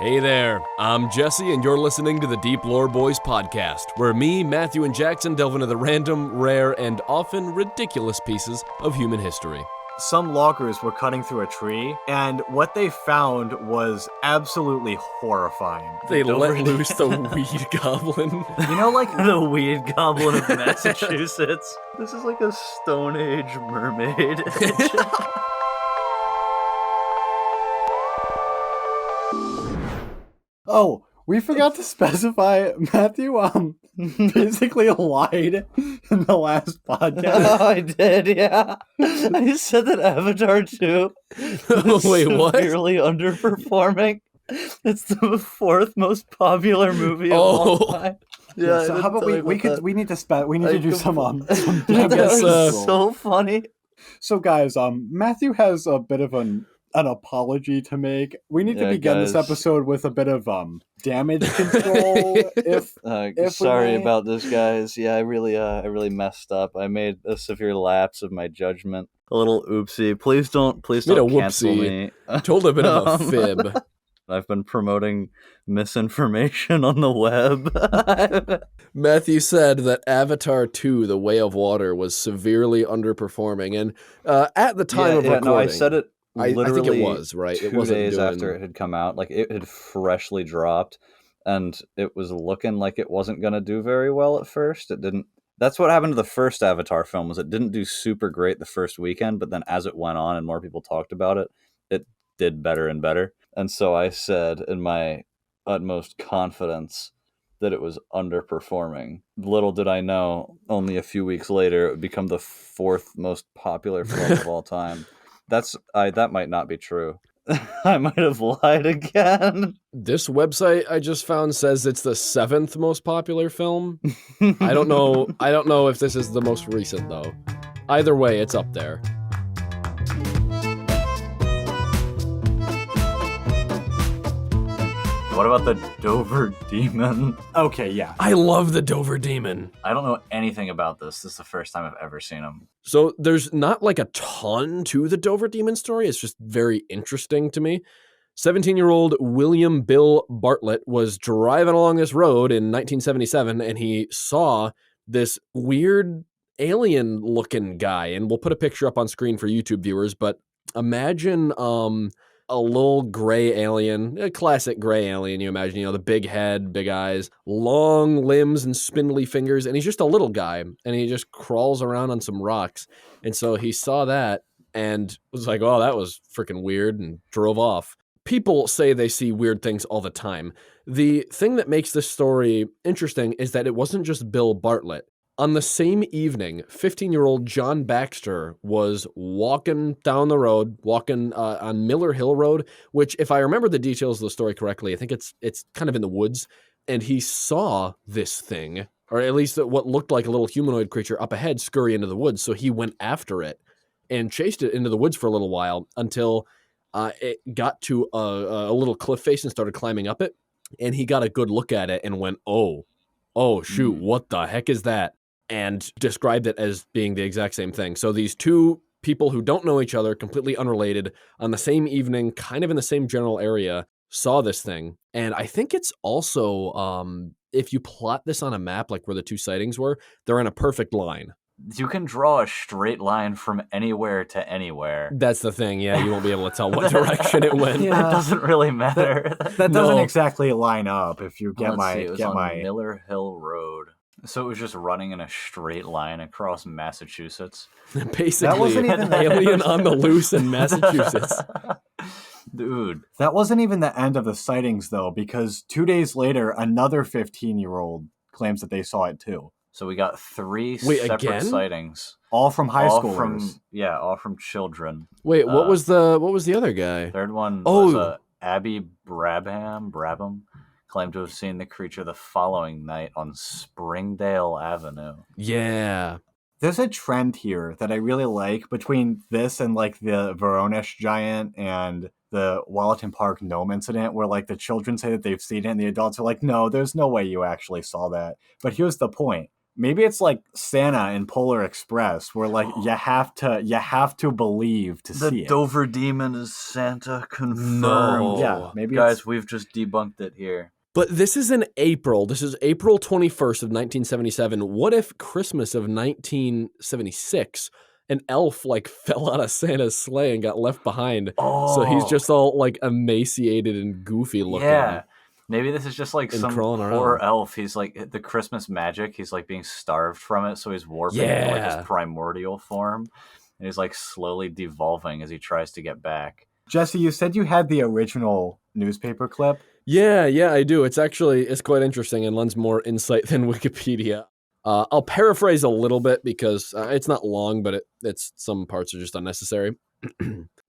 Hey there, I'm Jesse, and you're listening to the Deep Lore Boys podcast, where me, Matthew, and Jackson delve into the random, rare, and often ridiculous pieces of human history. Some loggers were cutting through a tree, and what they found was absolutely horrifying. They let loose the weed goblin. You know, like the weed goblin of Massachusetts. This is like a Stone Age mermaid. Oh, we forgot to specify, Matthew, basically lied in the last podcast. Oh, I did, yeah. I said that Avatar 2 was Wait, what? severely underperforming. It's the fourth most popular movie of all time. Yeah, so how about we need to do some That guess, was so funny. So guys, Matthew has a bit of an apology to make. We need to begin this episode with a bit of damage control. if Sorry about this, guys. Yeah, I really messed up. I made a severe lapse of my judgment. A little oopsie. Please don't cancel me. Told a bit of a fib. I've been promoting misinformation on the web. Matthew said that Avatar 2, The Way of Water, was severely underperforming, and at the time of recording... No, I said it I think it was, right? 2 days after it had come out. Like, it had freshly dropped, and it was looking like it wasn't going to do very well at first. It didn't... That's what happened to the first Avatar film, was it didn't do super great the first weekend, but then as it went on and more people talked about it, it did better and better. And so I said, in my utmost confidence, that it was underperforming. Little did I know, only a few weeks later, it would become the fourth most popular film of all time. That might not be true. I might have lied again. This website I just found says it's the 7th most popular film. I don't know if this is the most recent, though. Either way, it's up there. What about the Dover Demon? okay, yeah. I love the Dover Demon. I don't know anything about this. This is the first time I've ever seen him. So there's not like a ton to the Dover Demon story. It's just very interesting to me. 17-year-old William Bill Bartlett was driving along this road in 1977, and he saw this weird alien-looking guy. And we'll put a picture up on screen for YouTube viewers, but imagine a little gray alien, a classic gray alien, you imagine, the big head, big eyes, long limbs and spindly fingers, and he's just a little guy, and he just crawls around on some rocks. And so he saw that and was like, oh, that was freaking weird, and drove off. People say they see weird things all the time. The thing that makes this story interesting is that it wasn't just Bill Bartlett. On the same evening, 15-year-old John Baxter was walking down the road, on Miller Hill Road, which, if I remember the details of the story correctly, I think it's kind of in the woods, and he saw this thing, or at least what looked like a little humanoid creature up ahead scurry into the woods, so he went after it and chased it into the woods for a little while until it got to a little cliff face and started climbing up it, and he got a good look at it and went, oh shoot, what the heck is that? And described it as being the exact same thing. So these two people who don't know each other, completely unrelated, on the same evening, kind of in the same general area, saw this thing. And I think it's also, if you plot this on a map, like where the two sightings were, they're in a perfect line. You can draw a straight line from anywhere to anywhere. That's the thing, yeah. You won't be able to tell what direction it went. Yeah. That doesn't really matter. That doesn't exactly line up if you get It was on Miller Hill Road. So it was just running in a straight line across Massachusetts. Basically, that wasn't even an alien on the loose in Massachusetts. Dude. That wasn't even the end of the sightings, though, because 2 days later, another 15-year-old claims that they saw it, too. So we got three separate sightings. All from high schoolers. All from children. Wait, what was the other guy? Third one was Abby Brabham. Claimed to have seen the creature the following night on Springdale Avenue. Yeah. There's a trend here that I really like between this and like the Voronezh giant and the Wallaton Park gnome incident, where like the children say that they've seen it and the adults are like, no, there's no way you actually saw that. But here's the point. Maybe it's like Santa in Polar Express, where like you have to believe to see The it. Dover Demon is Santa confirmed. No. Yeah, maybe Guys, we've just debunked it here. But this is in April. This is April 21st of 1977. What if Christmas of 1976, an elf like fell out of Santa's sleigh and got left behind? So he's just all like emaciated and goofy looking. Yeah. Maybe this is just like And some crawling poor around. elf. He's like the Christmas magic. He's like being starved from it, so he's warping into like Yeah. his primordial form, and he's like slowly devolving as he tries to get back. Jesse, you said you had the original newspaper clip. Yeah, I do. It's quite interesting and lends more insight than Wikipedia. I'll paraphrase a little bit because it's not long, but it's some parts are just unnecessary.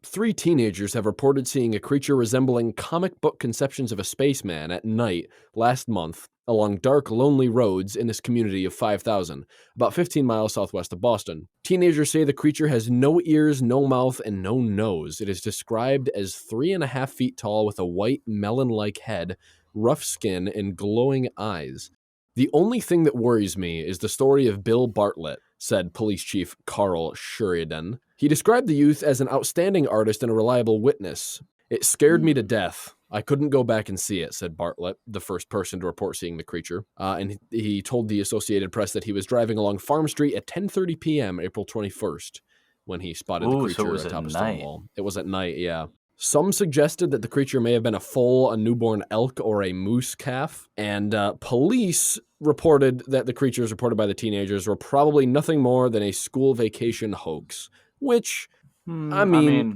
3 teenagers have reported seeing a creature resembling comic book conceptions of a spaceman at night last month along dark, lonely roads in this community of 5,000, about 15 miles southwest of Boston. Teenagers say the creature has no ears, no mouth, and no nose. It is described as 3.5 feet tall with a white melon-like head, rough skin, and glowing eyes. The only thing that worries me is the story of Bill Bartlett, said Police Chief Carl Sheridan. He described the youth as an outstanding artist and a reliable witness. It scared me to death. I couldn't go back and see it, said Bartlett, the first person to report seeing the creature. And he told the Associated Press that he was driving along Farm Street at 10:30 p.m., April 21st, when he spotted the creature so it was atop at a night. Stonewall. It was at night, yeah. Some suggested that the creature may have been a foal, a newborn elk, or a moose calf. And police reported that the creatures reported by the teenagers were probably nothing more than a school vacation hoax. Which, I mean,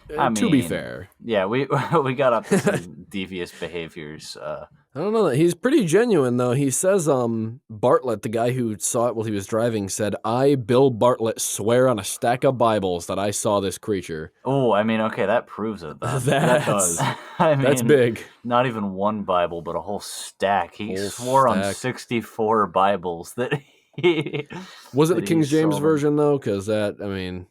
to be fair. Yeah, we got up to some devious behaviors. I don't know. He's pretty genuine, though. He says, Bartlett, the guy who saw it while he was driving, said, I, Bill Bartlett, swear on a stack of Bibles that I saw this creature. Oh, I mean, okay, that proves it, though. That does. I mean, That's big. Not even one Bible, but a whole stack. He Whole swore on stack. 64 Bibles that he... Was it the that King he James saw them. version, though? Because that, I mean...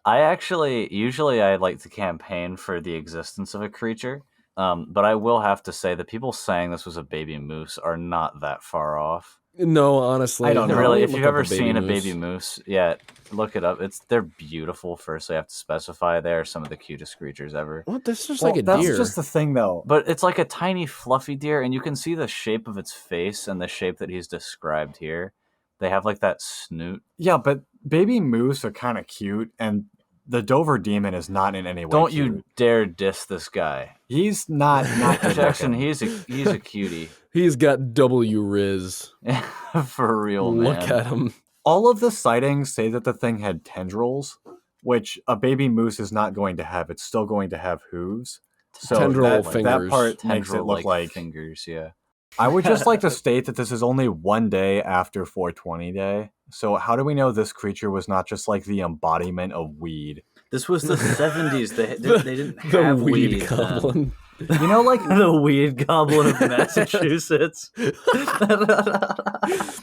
Usually I like to campaign for the existence of a creature, but I will have to say that people saying this was a baby moose are not that far off. No, honestly. I don't know. Really, if Look you've up ever a baby seen a moose. baby moose, yeah, look it up. They're beautiful. First, I have to specify they're some of the cutest creatures ever. What? That's just Well, like a that's deer. just the thing, though. But it's like a tiny fluffy deer, and you can see the shape of its face and the shape that he's described here. They have like that snoot. Yeah, but baby moose are kind of cute, and the Dover Demon is not in any way Don't cute. you dare diss this guy. He's not good Jackson, looking. he's a cutie. He's got W Riz. For real, man. Look at him. All of the sightings say that the thing had tendrils, which a baby moose is not going to have. It's still going to have hooves. So Tendril that fingers. part makes it look like... fingers, yeah. I would just like to state that this is only one day after 420 Day. So how do we know this creature was not just like the embodiment of weed? This was the 70s. They didn't The have weed weed goblin. You know, like the weed goblin of Massachusetts.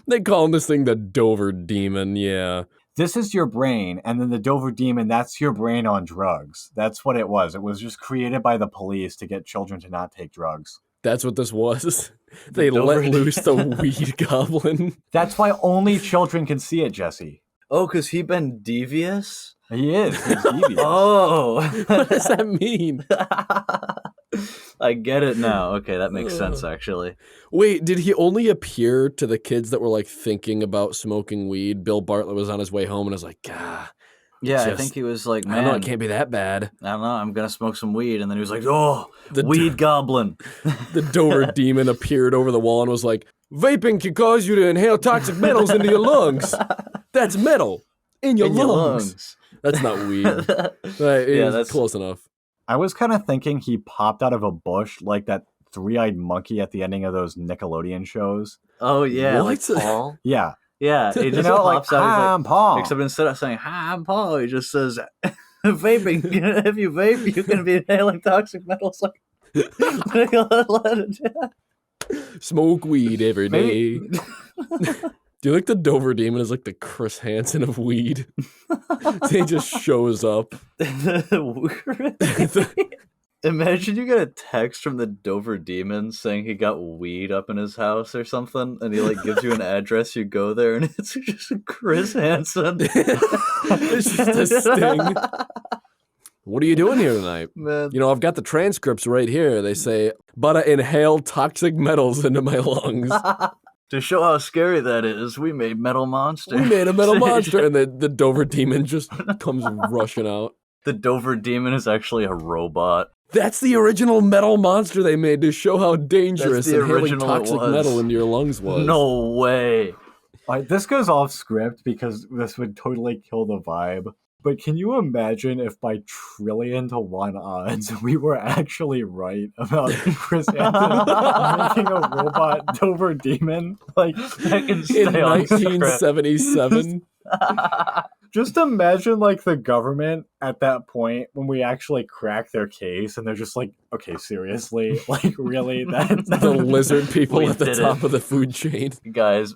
They call this thing the Dover Demon, yeah. this is your brain, and then the Dover Demon, that's your brain on drugs. That's what it was. It was just created by the police to get children to not take drugs. That's what this was. They Dover let loose the weed goblin. That's why only children can see it, Jesse. Oh, because he been devious? He is. He's devious. Oh. What does that mean? I get it now. Okay, that makes sense, actually. Wait, did he only appear to the kids that were like thinking about smoking weed? Bill Bartlett was on his way home and was like, "Gah, Yeah, I Just- think he was like, I man, don't know, it can't be that bad." I don't know, I'm going to smoke some weed. And then he was like, oh, The weed goblin. The Dover Demon appeared over the wall and was like, "Vaping can cause you to inhale toxic metals into your lungs. That's metal in your In your lungs." That's not weed. Right, Yeah, that's that's- close enough. I was kind of thinking he popped out of a bush like that three-eyed monkey at the ending of those Nickelodeon shows. Oh, yeah, like What? Paul. Yeah. Yeah, he You just know, like, pops out. hi, He's I'm Paul. like, except instead of saying, hi, I'm Paul, he just says, vaping. If you vape, you can be inhaling toxic metals like Smoke weed every day. Maybe- Do you like the Dover Demon is like the Chris Hansen of weed? He just shows up. Is Imagine you get a text from the Dover Demon saying he got weed up in his house or something, and he like gives you an address. You go there, and it's just Chris Hansen. It's just a sting. What are you doing here tonight? Man. You know, I've got the transcripts right here. They say, but I inhale toxic metals into my lungs. To show how scary that is, we made Metal Monster. We made a metal monster. And the Dover Demon just comes rushing out. The Dover Demon is actually a robot. That's the original metal monster they made to show how dangerous That's the inhaling original it toxic was. metal into your lungs was. No way. All right, this goes off script because this would totally kill the vibe. But can you imagine if by trillion to 1 odds we were actually right about Chris Hansen making a robot Dover Demon? Like That can In stay on script. 1977. just imagine like the government at that point when we actually crack their case and they're just like, okay, seriously? Like really? The lizard people We at the did top it. of the food chain. Guys,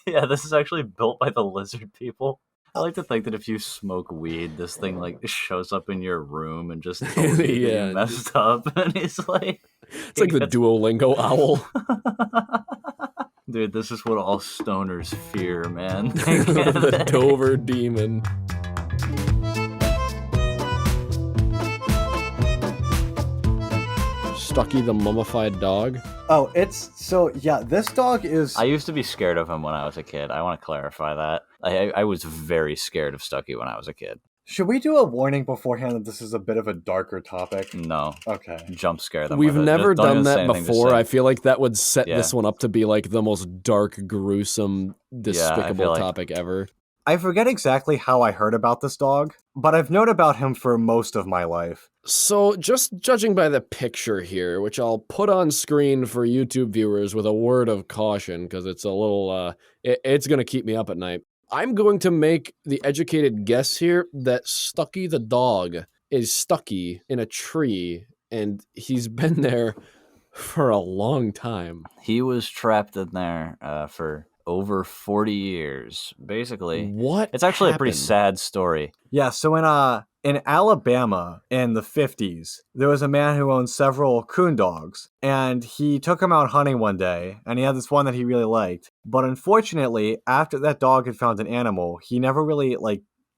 yeah, this is actually built by the lizard people. I like to think that if you smoke weed, this thing like shows up in your room and just tells you Yeah. you messed up, and it's like, It's like the Duolingo owl. dude, this is what all stoners fear, man. The Dover Demon. Stucky the mummified dog. Oh, this dog is... I used to be scared of him when I was a kid. I want to clarify that. I was very scared of Stucky when I was a kid. Should we do a warning beforehand that this is a bit of a darker topic? No. Okay. Jump scare them. We've with it. never Just don't done even say that anything to before. say. I feel like that would set Yeah. this one up to be like the most dark, gruesome, despicable like- topic ever. I forget exactly how I heard about this dog, but I've known about him for most of my life. So, just judging by the picture here, which I'll put on screen for YouTube viewers with a word of caution, because it's a little, it's going to keep me up at night. I'm going to make the educated guess here that Stucky the dog is stucky in a tree, and he's been there for a long time. He was trapped in there for over 40 years, basically. What? It's actually a pretty happened? sad story. Yeah, so in Alabama in the 50s, there was a man who owned several coon dogs, and he took them out hunting one day, and he had this one that he really liked. But unfortunately, after that dog had found an animal, he never really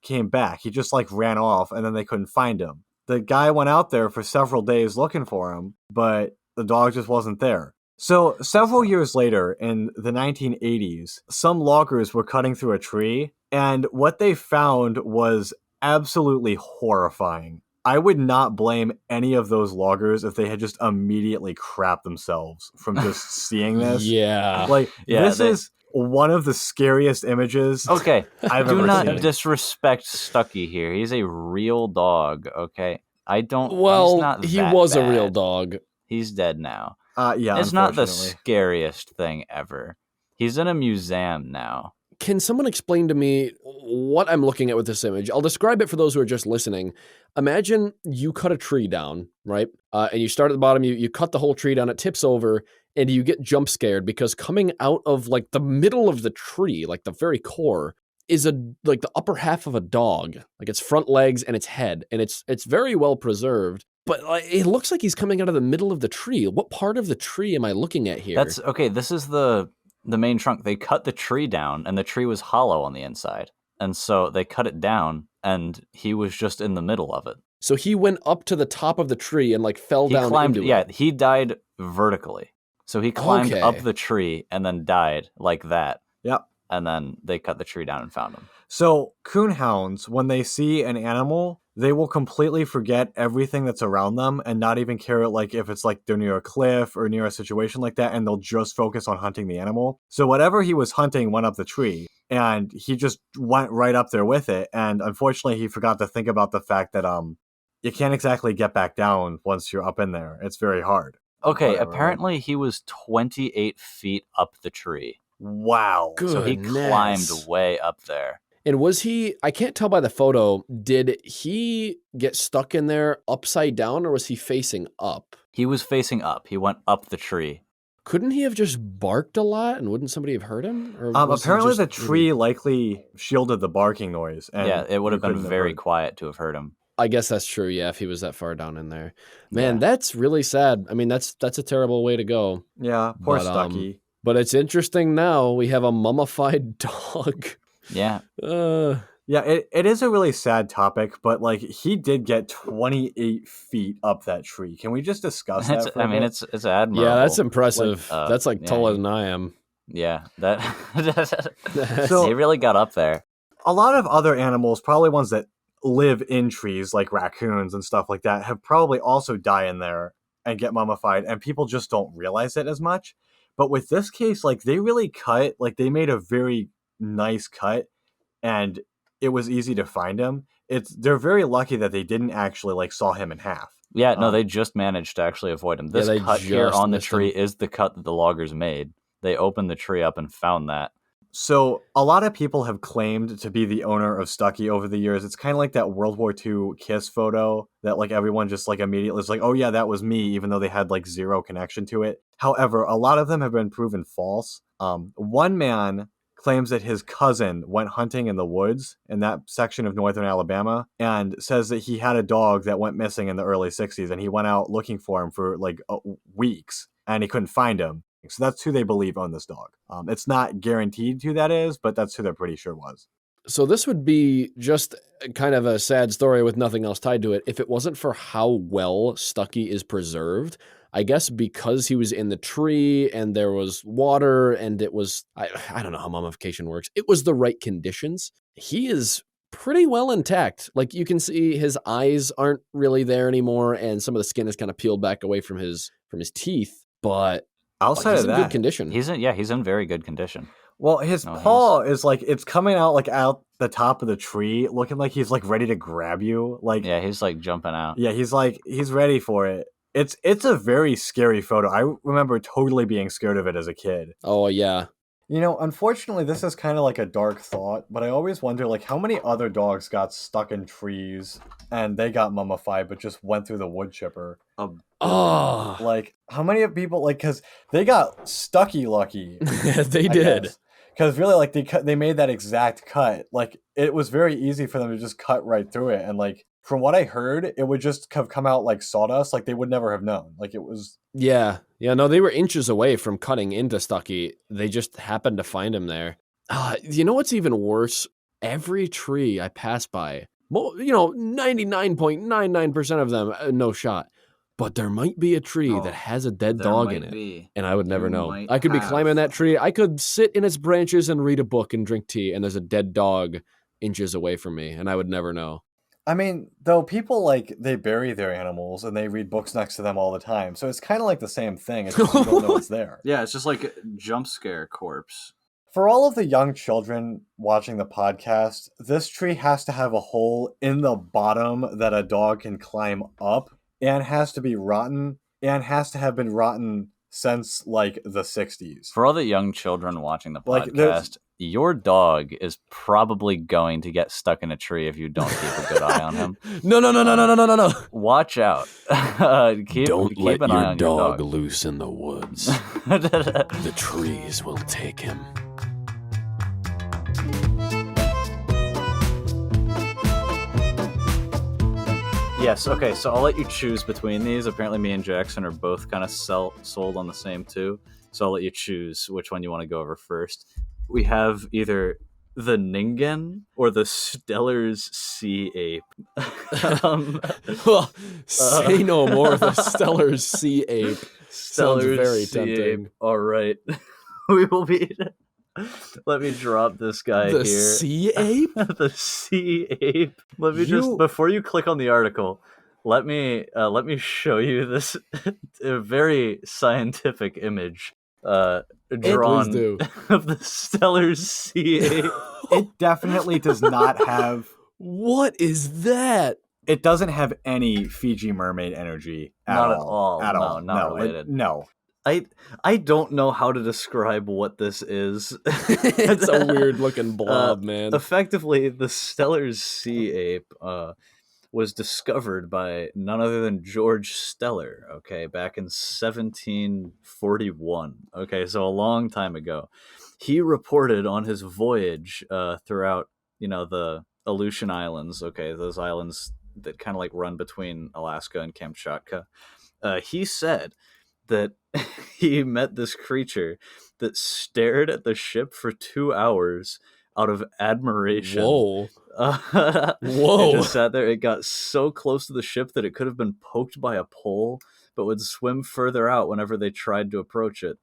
came back. He just ran off, and then they couldn't find him. The guy went out there for several days looking for him, but the dog just wasn't there. So several years later, in the 1980s, some loggers were cutting through a tree, and what they found was absolutely horrifying. I would not blame any of those loggers if they had just immediately crapped themselves from just seeing this. Yeah. This is one of the scariest images Okay, I've do ever not seen. disrespect Stucky here. He's a real dog, okay? I don't... he's Well, not he that was a real bad. dog. He's dead now. Yeah, It's not the unfortunately. scariest thing ever. He's in a museum now. Can someone explain to me what I'm looking at with this image? I'll describe it for those who are just listening. Imagine you cut a tree down, right? And you start at the bottom, you cut the whole tree down, it tips over, and you get jump scared because coming out of the middle of the tree, the very core, is the upper half of a dog, its front legs and its head, and it's very well preserved. But it looks like he's coming out of the middle of the tree. What part of the tree am I looking at here? That's okay. This is the main trunk. They cut the tree down, and the tree was hollow on the inside, and so they cut it down, and he was just in the middle of it. So he went up to the top of the tree and fell He down climbed. into Yeah, it. he died vertically. So he climbed Okay. up the tree and then died like that. Yep. And then they cut the tree down and found him. So coonhounds, when they see an animal, they will completely forget everything that's around them and not even care if it's they're near a cliff or near a situation like that, and they'll just focus on hunting the animal. So whatever he was hunting went up the tree, and he just went right up there with it. And unfortunately, he forgot to think about the fact that you can't exactly get back down once you're up in there. It's very hard. Okay, Whatever, right? apparently he was 28 feet up the tree. Wow. Good. So he Goodness. climbed way up there. And was he, I can't tell by the photo, did he get stuck in there upside down or was he facing up? He was facing up. He went up the tree. Couldn't he have just barked a lot and wouldn't somebody have heard him? Or was he Apparently just the tree likely shielded the barking noise. And Yeah, it would have you been couldn't very heard. quiet to have heard him. I guess that's true. Yeah, if he was that far down in there, man, Yeah. that's really sad. I mean, that's a terrible way to go. Yeah, poor But, Stucky. But it's interesting now. We have a mummified dog. Yeah. Yeah, it is a really sad topic, but like he did get 28 feet up that tree. Can we just discuss that? For a bit? It's admirable. Yeah, that's impressive. Like, that's like yeah, taller than I am. Yeah, that So- he really got up there. A lot of other animals, probably ones that live in trees, like raccoons and stuff like that, have probably also die in there and get mummified, and people just don't realize it as much. But with this case, like they really cut, like they made a very nice cut, and it was easy to find him. They're very lucky that they didn't actually like saw him in half. Yeah, no, they just managed to actually avoid him. This they cut here just on the missed tree him. is the cut that the loggers made. They opened the tree up and found that. So a lot of people have claimed to be the owner of Stucky over the years. It's kind of like that World War II kiss photo that like everyone just like immediately is like, oh yeah, that was me, even though they had like zero connection to it. However, a lot of them have been proven false. One man claims that his cousin went hunting in the woods in that section of northern Alabama and says that he had a dog that went missing in the early 60s, and he went out looking for him for like weeks and he couldn't find him. So that's who they believe owned this dog. It's not guaranteed who that is, but that's who they're pretty sure was. So this would be just kind of a sad story with nothing else tied to it if it wasn't for how well Stucky is preserved. I guess because he was in the tree and there was water and it was, I don't know how mummification works. It was the right conditions. He is pretty well intact. Like you can see his eyes aren't really there anymore and some of the skin is kind of peeled back away from his teeth, but Outside he's of in that, good condition. He's in very good condition. well, his paw is like it's coming out like out the top of the tree, looking like he's like ready to grab you. Like Yeah, he's like jumping out. yeah, he's ready for it. It's a very scary photo. I remember totally being scared of it as a kid. Oh yeah. You know, unfortunately, this is kind of like a dark thought, but I always wonder, like, how many other dogs got stuck in trees and they got mummified, but just went through the wood chipper? Oh, Like, how many people, like, because they got Stucky lucky. they did. Because really, like, they made that exact cut. Like, it was very easy for them to just cut right through it. And, like, from what I heard, it would just have come out like sawdust. Like, they would never have known. Like, it was... Yeah. No, they were inches away from cutting into Stucky. They just happened to find him there. You know what's even worse? Every tree I pass by, 99.99% of them, no shot. But there might be a tree that has a dead dog in it. And I would never know. I could be climbing that tree. I could sit in its branches and read a book and drink tea, and there's a dead dog inches away from me, and I would never know. I mean, though, people, like, they bury their animals and they read books next to them all the time. So it's kind of like the same thing. It's just you don't know what's there. Yeah, it's just like a jump scare corpse. For all of the young children watching the podcast, this tree has to have a hole in the bottom that a dog can climb up, and has to be rotten, and has to have been rotten since, like, the 60s. For all the young children watching the Like, podcast, your dog is probably going to get stuck in a tree if you don't keep a good eye on him. No. Watch out. keep let an eye your on dog your dog loose in the woods. The trees will take him. Yes, okay, so I'll let you choose between these. Apparently me and Jackson are both kind of sold on the same two. So I'll let you choose which one you want to go over first. We have either the Ningen or the Steller's sea ape. Well, say no more. The Steller's sea ape sounds very tempting. Ape. All right. We will be... Let me drop this guy The here. sea ape? The sea ape. Let me just, before you click on the article, let me show you this a very scientific image drawn of the Steller's sea ape. It definitely does not have... What is that? It doesn't have any Fiji mermaid energy at Not all. at all. Not related. No. I don't know how to describe what this is. It's a weird looking blob, man. Effectively, the Steller's sea ape was discovered by none other than George Steller, okay, back in 1741. Okay, so a long time ago. He reported on his voyage throughout, the Aleutian Islands, okay, those islands that kind of like run between Alaska and Kamchatka. He said that he met this creature that stared at the ship for 2 hours out of admiration. Whoa. It just sat there. It got so close to the ship that it could have been poked by a pole, but would swim further out whenever they tried to approach it.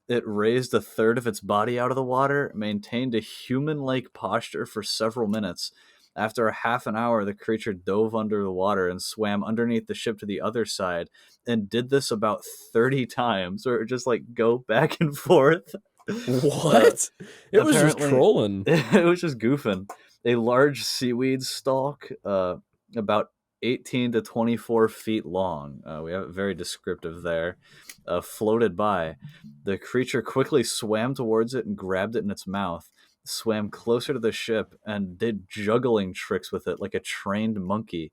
It raised a third of its body out of the water, maintained a human-like posture for several minutes. After a half an hour, the creature dove under the water and swam underneath the ship to the other side, and did this about 30 times, or just like go back and forth. What? It was just trolling. It was just goofing. A large seaweed stalk, about 18 to 24 feet long. We have it very descriptive there. Floated by. The creature quickly swam towards it and grabbed it in its mouth, swam closer to the ship, and did juggling tricks with it like a trained monkey,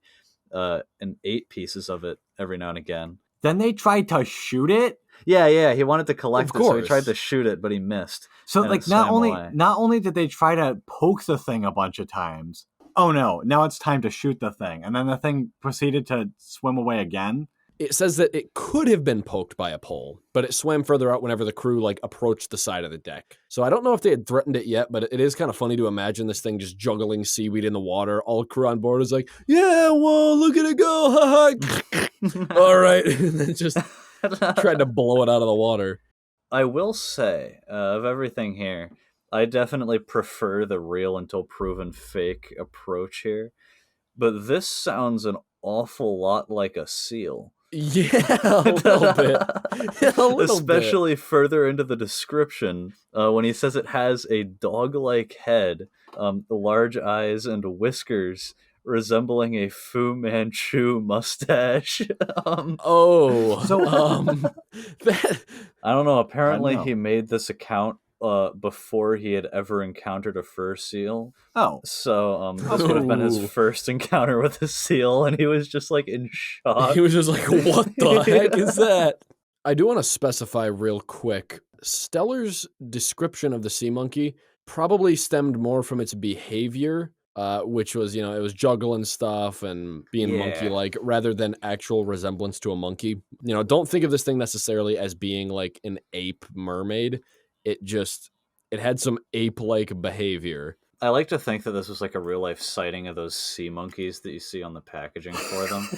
and ate pieces of it every now and again. Then they tried to shoot it? Yeah, he wanted to collect Of it, so he course. tried to shoot it, but he missed. So and like it swam away. not only did they try to poke the thing a bunch of times, oh no, now it's time to shoot the thing. And then the thing proceeded to swim away again. It says that it could have been poked by a pole, but it swam further out whenever the crew like approached the side of the deck. So I don't know if they had threatened it yet, but it is kind of funny to imagine this thing just juggling seaweed in the water. All crew on board is like, yeah, well, look at it go. Ha. All right. And then just tried to blow it out of the water. I will say, of everything here, I definitely prefer the real until proven fake approach here. But this sounds an awful lot like a seal. Yeah, a little bit. Especially further into the description, when he says it has a dog-like head, large eyes, and whiskers resembling a Fu Manchu mustache. That I don't know. Apparently, I know. he made this account before he had ever encountered a fur seal. Oh. So this would have been his first encounter with a seal, and he was just like in shock. He was just like, what the heck is that? I do want to specify real quick, Steller's description of the sea monkey probably stemmed more from its behavior, which was, it was juggling stuff and being monkey-like, rather than actual resemblance to a monkey. Don't think of this thing necessarily as being like an ape mermaid. It had some ape-like behavior. I like to think that this was like a real-life sighting of those sea monkeys that you see on the packaging for them.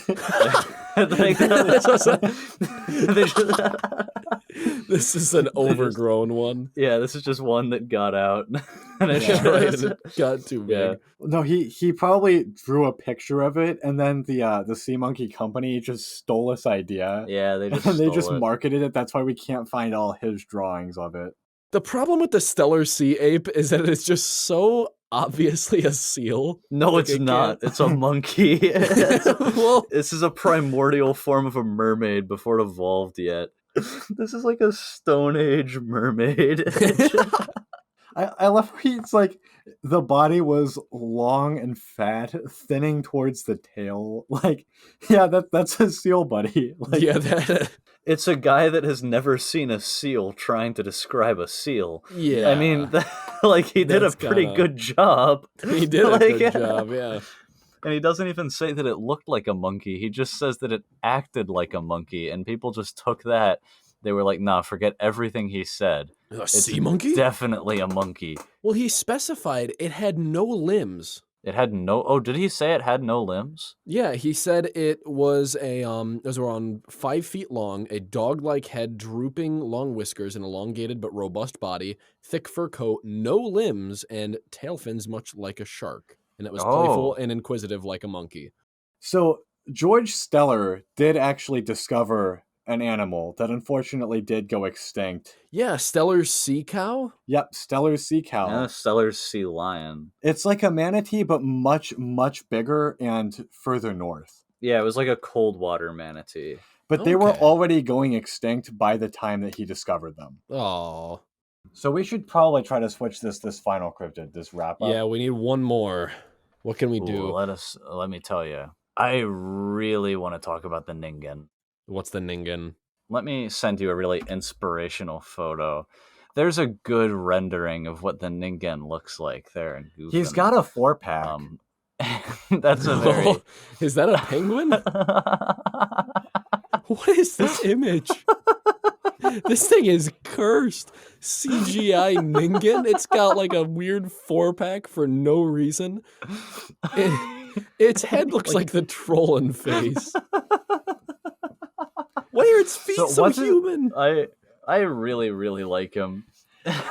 This is an overgrown one. Yeah, this is just one that got out. And It got too big. Yeah. No, he probably drew a picture of it, and then the Sea Monkey Company just stole this idea. Yeah, they just and they stole just it. marketed it. That's why we can't find all his drawings of it. The problem with the Steller sea ape is that it's just so obviously a seal. No, Like, it's not. It's a monkey. Well, This is a primordial form of a mermaid before it evolved yet. This is like a Stone Age mermaid. I love how it's like the body was long and fat, thinning towards the tail. Like, yeah, that's a seal, buddy. Like, yeah, It's a guy that has never seen a seal trying to describe a seal. yeah. I mean, like, he did That's a pretty kinda- good job. He did a Like, good job, yeah. And he doesn't even say that it looked like a monkey. He just says that it acted like a monkey. And people just took that. They were like, nah, forget everything he said. A It's sea monkey? definitely a monkey. Well, he specified it had no limbs. It had no... Oh, did he say it had no limbs? Yeah, he said it was it was around 5 feet long, a dog-like head, drooping long whiskers, an elongated but robust body, thick fur coat, no limbs, and tail fins much like a shark. And it was playful and inquisitive like a monkey. So George Steller did actually discover an animal that unfortunately did go extinct. Yeah, Steller's sea cow? Yep, Steller's sea cow. Yeah, Steller's sea lion. It's like a manatee, but much, much bigger and further north. Yeah, it was like a cold water manatee. But they were Okay. already going extinct by the time that he discovered them. Oh, So we should probably try to switch this final cryptid, this wrap up. yeah, we need one more. What can we do? Ooh, let me tell you. I really want to talk about the Ningen. What's the Ningen? Let me send you a really inspirational photo. There's a good rendering of what the Ningen looks like there in Goofin. He's got a 4-pack. That's a very... Is that a penguin? What is this image? This thing is cursed. CGI Ningen. It's got like a weird 4-pack for no reason. Its head looks like the trolling face. Why are its feet so human? I really, really like him.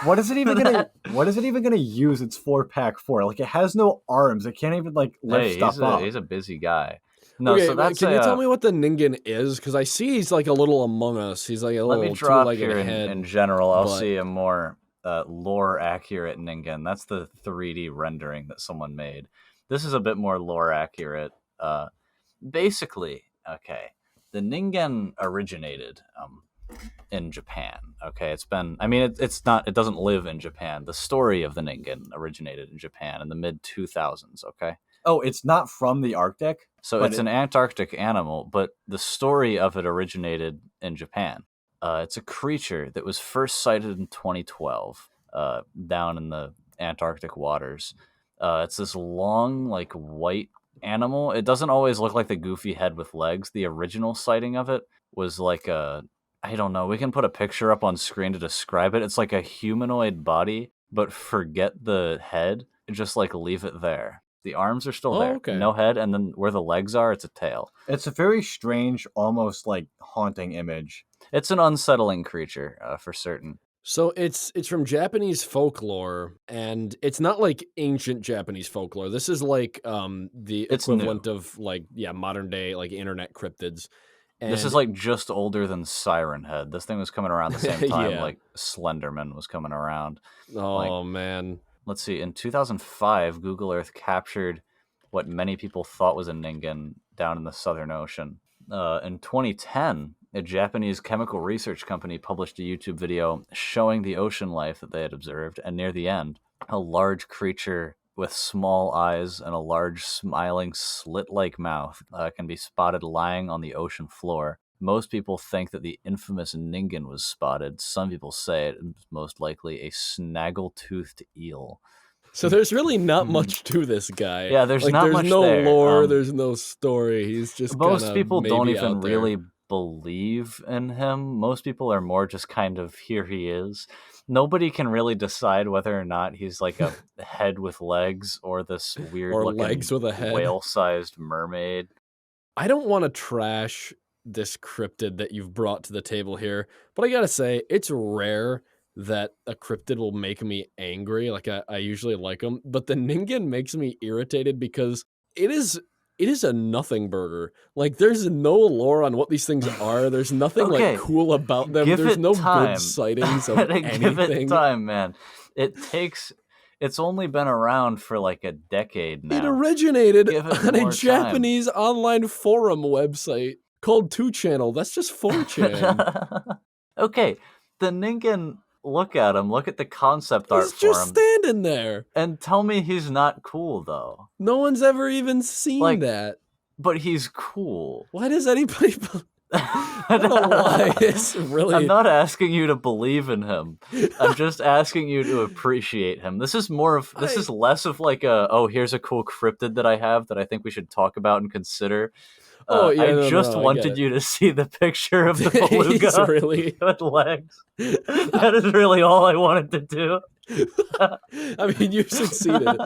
What is it even gonna use its 4-pack for? Like, it has no arms. It can't even like lift stuff up. He's a busy guy. No, okay, so that's can you tell me what the Ningen is? Because I see he's like a little Among Us. He's like a little let me drop two-legged here head. in general. I'll see a more lore accurate Ningen. That's the 3D rendering that someone made. This is a bit more lore accurate. Basically, okay, the Ningen originated in Japan. Okay, it's not. It doesn't live in Japan. The story of the Ningen originated in Japan in the mid 2000s. Okay. Oh, it's not from the Arctic? So it's an Antarctic animal, but the story of it originated in Japan. It's a creature that was first sighted in 2012 down in the Antarctic waters. It's this long, like, white animal. It doesn't always look like the goofy head with legs. The original sighting of it was like I don't know. We can put a picture up on screen to describe it. It's like a humanoid body, but forget the head. Just like leave it there. The arms are still there. Okay. No head, and then where the legs are, it's a tail. It's a very strange, almost like haunting image. It's an unsettling creature, for certain. So it's from Japanese folklore, and it's not like ancient Japanese folklore. This is like the equivalent of like modern day like internet cryptids. And this is like just older than Siren Head. This thing was coming around the same time Yeah. like Slenderman was coming around. Oh man. Let's see, in 2005, Google Earth captured what many people thought was a Ningen down in the Southern Ocean. In 2010, a Japanese chemical research company published a YouTube video showing the ocean life that they had observed, and near the end, a large creature with small eyes and a large smiling slit-like mouth can be spotted lying on the ocean floor. Most people think that the infamous Ningen was spotted. Some people say it was most likely a snaggle-toothed eel. So there's really not much to this guy. Yeah, there's like, not there's much no there. lore, there's no story. He's just most people don't even there. really believe in him. Most people are more just kind of, here he is. Nobody can really decide whether or not he's like a head with legs or this weird or looking legs with a head. whale-sized mermaid. I don't want to trash this cryptid that you've brought to the table here, but I gotta say, it's rare that a cryptid will make me angry. Like I usually like them, but the Ningen makes me irritated because it is a nothing burger. Like there's no lore on what these things are. There's nothing like cool about them. There's no good sightings of anything. Give it time, man. It's only been around for like a decade now. It originated on a more Japanese online forum website called 2channel. That's just 4chan. Okay, the Ningen, look at him. Look at the concept art He's for just him. standing there. And tell me he's not cool, though. No one's ever even seen that. But he's cool. Why does anybody... I don't know why. It's really... I'm not asking you to believe in him. I'm just asking you to appreciate him. This is less of like here's a cool cryptid that I have that I think we should talk about and consider. I wanted you to see the picture of the beluga really... with legs. That is really all I wanted to do. I mean, you succeeded.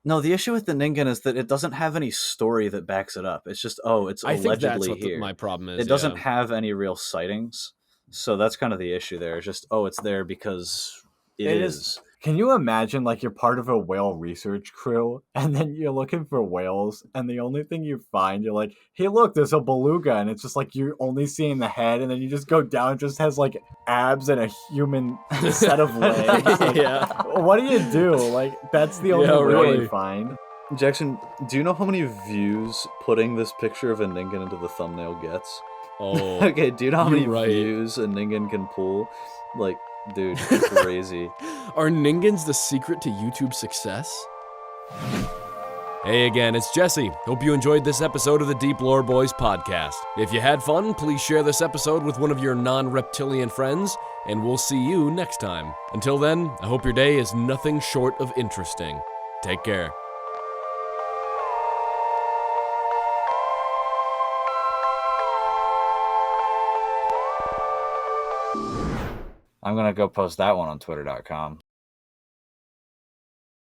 No, the issue with the Ningen is that it doesn't have any story that backs it up. It's just, it's I allegedly think that's what here. My problem is. It doesn't have any real sightings. So that's kind of the issue there. It's just, it's there because it is. Can you imagine, like, you're part of a whale research crew, and then you're looking for whales, and the only thing you find, you're like, hey, look, there's a beluga, and it's just like you're only seeing the head, and then you just go down, it just has, like, abs and a human set of legs. Like, yeah. What do you do? Like, that's the only way you find. Jackson, do you know how many views putting this picture of a Ningen into the thumbnail gets? Oh. Okay, do you know how many views a Ningen can pull? Like, dude, crazy. Are Ningens the secret to YouTube success? Hey again, it's Jesse. Hope you enjoyed this episode of the Deep Lore Boys podcast. If you had fun, please share this episode with one of your non-reptilian friends, and we'll see you next time. Until then, I hope your day is nothing short of interesting. Take care. I'm gonna go post that one on Twitter.com.